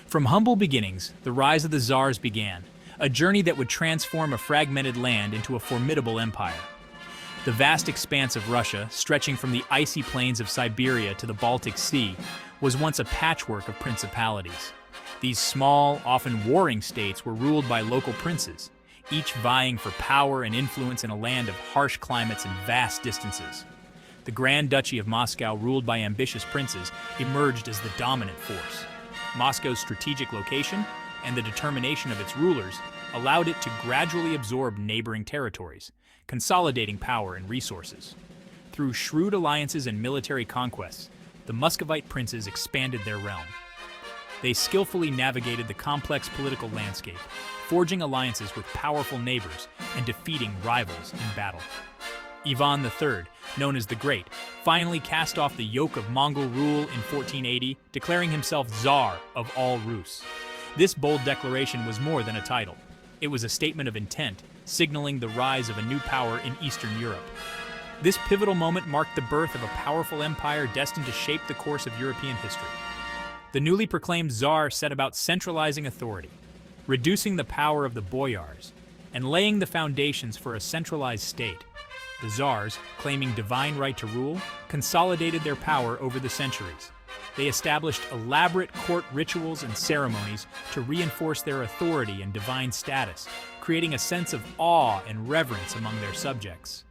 From humble beginnings, the rise of the Tsars began, a journey that would transform a fragmented land into a formidable empire. The vast expanse of Russia, stretching from the icy plains of Siberia to the Baltic Sea, was once a patchwork of principalities. These small, often warring states were ruled by local princes, each vying for power and influence in a land of harsh climates and vast distances. The Grand Duchy of Moscow, ruled by ambitious princes, emerged as the dominant force. Moscow's strategic location and the determination of its rulers allowed it to gradually absorb neighboring territories, consolidating power and resources. Through shrewd alliances and military conquests, the Muscovite princes expanded their realm. They skillfully navigated the complex political landscape, forging alliances with powerful neighbors and defeating rivals in battle. Ivan III, known as the Great, finally cast off the yoke of Mongol rule in 1480, declaring himself Tsar of all Rus. This bold declaration was more than a title. It was a statement of intent, signaling the rise of a new power in Eastern Europe. This pivotal moment marked the birth of a powerful empire destined to shape the course of European history. The newly proclaimed Tsar set about centralizing authority, reducing the power of the boyars, and laying the foundations for a centralized state. The Tsars, claiming divine right to rule, consolidated their power over the centuries. They established elaborate court rituals and ceremonies to reinforce their authority and divine status, creating a sense of awe and reverence among their subjects.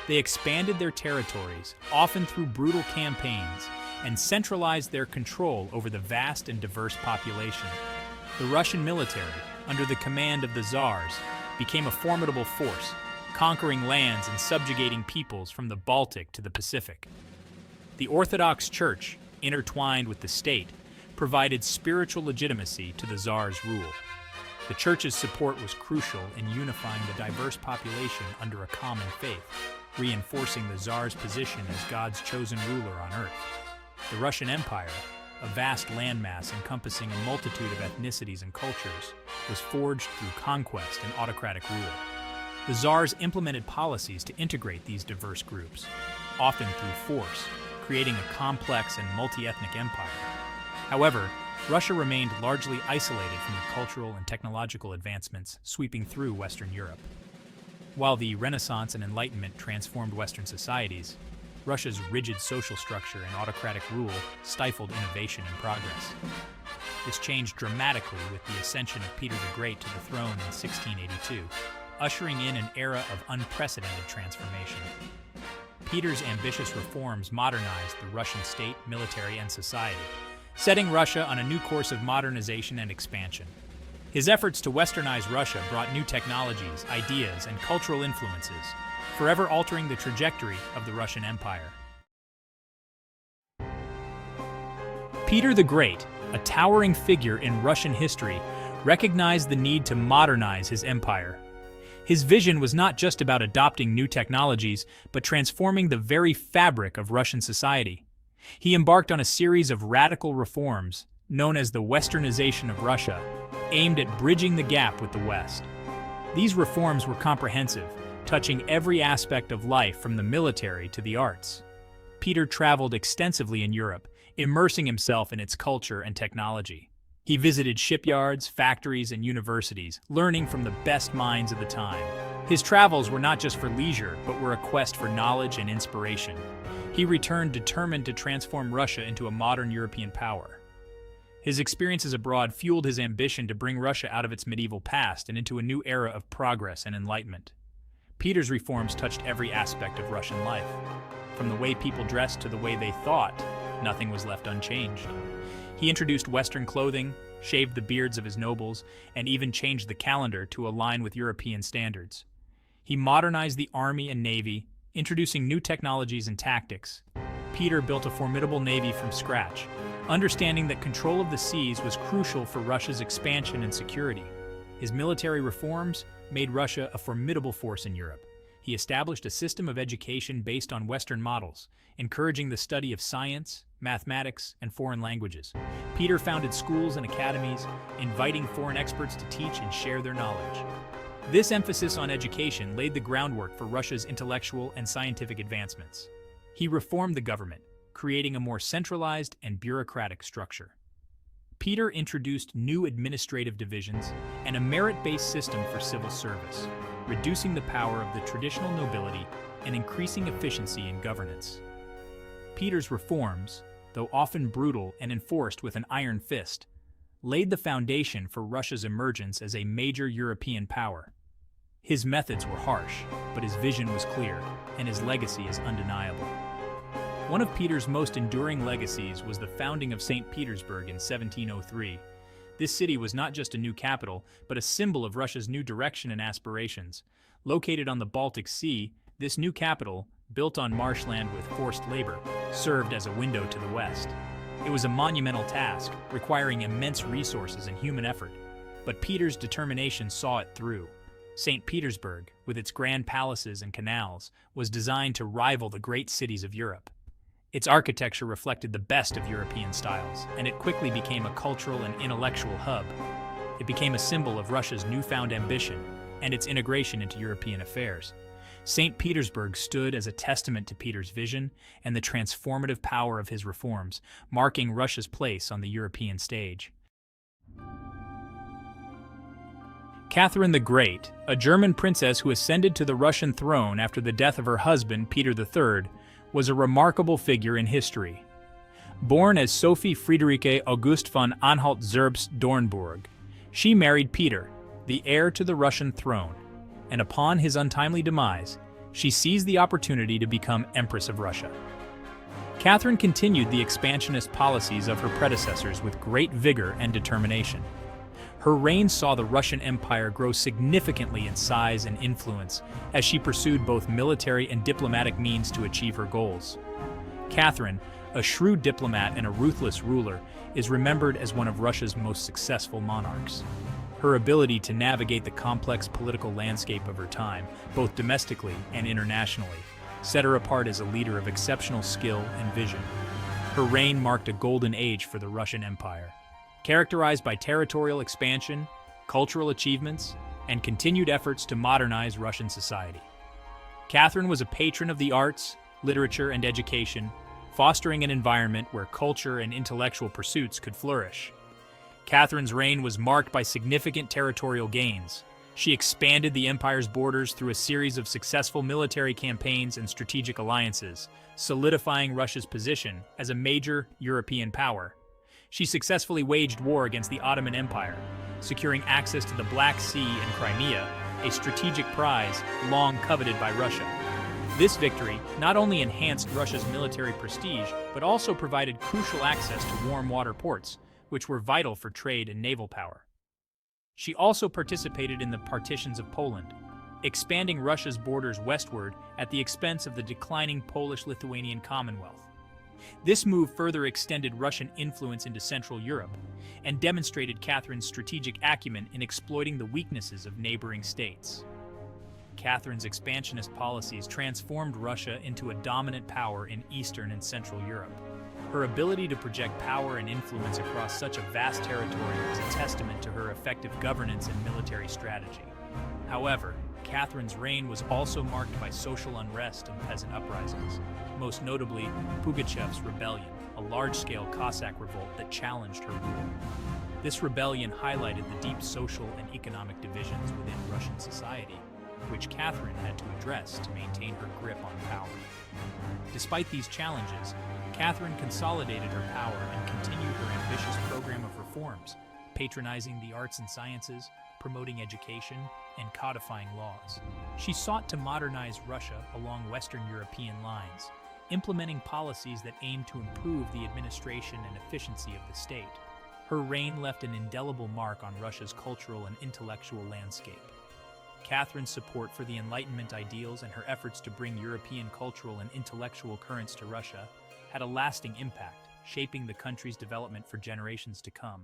They expanded their territories, often through brutal campaigns, and centralized their control over the vast and diverse population. The Russian military, under the command of the Tsars, became a formidable force, conquering lands and subjugating peoples from the Baltic to the Pacific. The Orthodox Church, intertwined with the state, provided spiritual legitimacy to the Tsar's rule. The Church's support was crucial in unifying the diverse population under a common faith, reinforcing the Tsar's position as God's chosen ruler on earth. The Russian Empire, a vast landmass encompassing a multitude of ethnicities and cultures, was forged through conquest and autocratic rule. The Tsars implemented policies to integrate these diverse groups, often through force, creating a complex and multi-ethnic empire. However, Russia remained largely isolated from the cultural and technological advancements sweeping through Western Europe. While the Renaissance and Enlightenment transformed Western societies, Russia's rigid social structure and autocratic rule stifled innovation and progress. This changed dramatically with the ascension of Peter the Great to the throne in 1682, ushering in an era of unprecedented transformation. Peter's ambitious reforms modernized the Russian state, military, and society, setting Russia on a new course of modernization and expansion. His efforts to westernize Russia brought new technologies, ideas, and cultural influences, forever altering the trajectory of the Russian Empire. Peter the Great, a towering figure in Russian history, recognized the need to modernize his empire. His vision was not just about adopting new technologies, but transforming the very fabric of Russian society. He embarked on a series of radical reforms, known as the Westernization of Russia, aimed at bridging the gap with the West. These reforms were comprehensive, touching every aspect of life from the military to the arts. Peter traveled extensively in Europe, immersing himself in its culture and technology. He visited shipyards, factories, and universities, learning from the best minds of the time. His travels were not just for leisure, but were a quest for knowledge and inspiration. He returned determined to transform Russia into a modern European power. His experiences abroad fueled his ambition to bring Russia out of its medieval past and into a new era of progress and enlightenment. Peter's reforms touched every aspect of Russian life. From the way people dressed to the way they thought, nothing was left unchanged. He introduced Western clothing, shaved the beards of his nobles, and even changed the calendar to align with European standards. He modernized the army and navy, introducing new technologies and tactics. Peter built a formidable navy from scratch, understanding that control of the seas was crucial for Russia's expansion and security. His military reforms made Russia a formidable force in Europe. He established a system of education based on Western models, encouraging the study of science, mathematics, and foreign languages. Peter founded schools and academies, inviting foreign experts to teach and share their knowledge. This emphasis on education laid the groundwork for Russia's intellectual and scientific advancements. He reformed the government, creating a more centralized and bureaucratic structure. Peter introduced new administrative divisions and a merit-based system for civil service, reducing the power of the traditional nobility and increasing efficiency in governance. Peter's reforms, though often brutal and enforced with an iron fist, laid the foundation for Russia's emergence as a major European power. His methods were harsh, but his vision was clear, and his legacy is undeniable. One of Peter's most enduring legacies was the founding of St. Petersburg in 1703. This city was not just a new capital, but a symbol of Russia's new direction and aspirations. Located on the Baltic Sea, this new capital, built on marshland with forced labor, served as a window to the west. It was a monumental task, requiring immense resources and human effort, but Peter's determination saw it through. St. Petersburg, with its grand palaces and canals, was designed to rival the great cities of Europe. Its architecture reflected the best of European styles, and it quickly became a cultural and intellectual hub. It became a symbol of Russia's newfound ambition and its integration into European affairs. St. Petersburg stood as a testament to Peter's vision and the transformative power of his reforms, marking Russia's place on the European stage. Catherine the Great, a German princess who ascended to the Russian throne after the death of her husband, Peter III, was a remarkable figure in history. Born as Sophie Friederike August von Anhalt-Zerbst-Dornburg, she married Peter, the heir to the Russian throne, and upon his untimely demise, she seized the opportunity to become Empress of Russia. Catherine continued the expansionist policies of her predecessors with great vigor and determination. Her reign saw the Russian Empire grow significantly in size and influence as she pursued both military and diplomatic means to achieve her goals. Catherine, a shrewd diplomat and a ruthless ruler, is remembered as one of Russia's most successful monarchs. Her ability to navigate the complex political landscape of her time, both domestically and internationally, set her apart as a leader of exceptional skill and vision. Her reign marked a golden age for the Russian Empire, characterized by territorial expansion, cultural achievements, and continued efforts to modernize Russian society. Catherine was a patron of the arts, literature, and education, fostering an environment where culture and intellectual pursuits could flourish. Catherine's reign was marked by significant territorial gains. She expanded the empire's borders through a series of successful military campaigns and strategic alliances, solidifying Russia's position as a major European power. She successfully waged war against the Ottoman Empire, securing access to the Black Sea and Crimea, a strategic prize long coveted by Russia. This victory not only enhanced Russia's military prestige, but also provided crucial access to warm water ports, which were vital for trade and naval power. She also participated in the partitions of Poland, expanding Russia's borders westward at the expense of the declining Polish-Lithuanian Commonwealth. This move further extended Russian influence into Central Europe and demonstrated Catherine's strategic acumen in exploiting the weaknesses of neighboring states. Catherine's expansionist policies transformed Russia into a dominant power in Eastern and Central Europe. Her ability to project power and influence across such a vast territory is a testament to her effective governance and military strategy. However, Catherine's reign was also marked by social unrest and peasant uprisings, most notably Pugachev's rebellion, a large-scale Cossack revolt that challenged her rule. This rebellion highlighted the deep social and economic divisions within Russian society, which Catherine had to address to maintain her grip on power. Despite these challenges, Catherine consolidated her power and continued her ambitious program of reforms, patronizing the arts and sciences, promoting education, and codifying laws. She sought to modernize Russia along Western European lines, implementing policies that aimed to improve the administration and efficiency of the state. Her reign left an indelible mark on Russia's cultural and intellectual landscape. Catherine's support for the Enlightenment ideals and her efforts to bring European cultural and intellectual currents to Russia had a lasting impact, shaping the country's development for generations to come.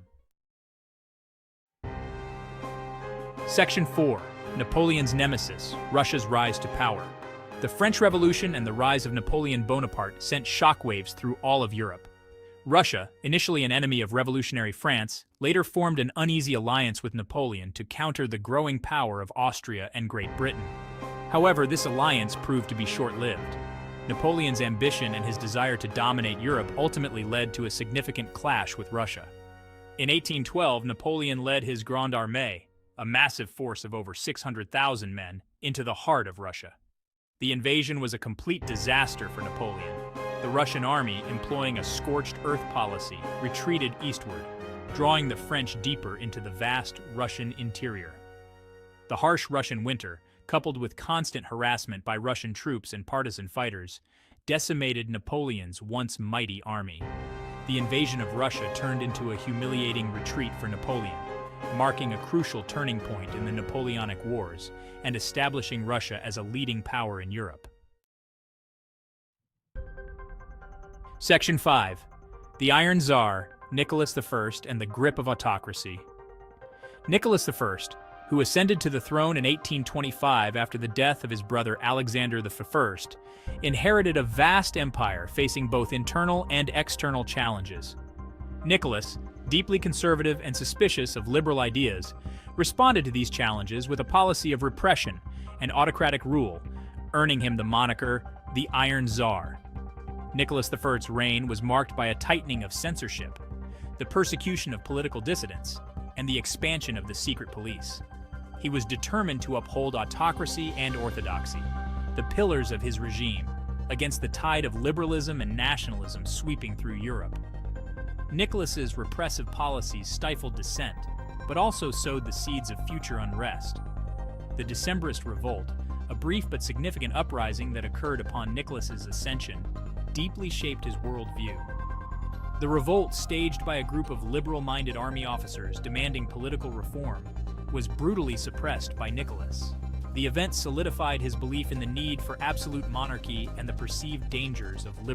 Section 4. Napoleon's Nemesis, Russia's Rise to Power. The French Revolution and the rise of Napoleon Bonaparte sent shockwaves through all of Europe. Russia, initially an enemy of revolutionary France, later formed an uneasy alliance with Napoleon to counter the growing power of Austria and Great Britain. However, this alliance proved to be short-lived. Napoleon's ambition and his desire to dominate Europe ultimately led to a significant clash with Russia. In 1812, Napoleon led his Grande Armée, a massive force of over 600,000 men, into the heart of Russia. The invasion was a complete disaster for Napoleon. The Russian army, employing a scorched earth policy, retreated eastward, drawing the French deeper into the vast Russian interior. The harsh Russian winter, coupled with constant harassment by Russian troops and partisan fighters, decimated Napoleon's once mighty army. The invasion of Russia turned into a humiliating retreat for Napoleon, marking a crucial turning point in the Napoleonic Wars and establishing Russia as a leading power in Europe. Section 5. The Iron Tsar, Nicholas I, and the Grip of Autocracy. Nicholas I, who ascended to the throne in 1825 after the death of his brother Alexander I, inherited a vast empire facing both internal and external challenges. Nicholas, deeply conservative and suspicious of liberal ideas, responded to these challenges with a policy of repression and autocratic rule, earning him the moniker the Iron Tsar. Nicholas I's reign was marked by a tightening of censorship, the persecution of political dissidents, and the expansion of the secret police. He was determined to uphold autocracy and orthodoxy, the pillars of his regime, against the tide of liberalism and nationalism sweeping through Europe. Nicholas's repressive policies stifled dissent, but also sowed the seeds of future unrest. The Decembrist Revolt, a brief but significant uprising that occurred upon Nicholas's ascension, deeply shaped his worldview. The revolt, staged by a group of liberal-minded army officers demanding political reform, was brutally suppressed by Nicholas. The event solidified his belief in the need for absolute monarchy and the perceived dangers of liberalism.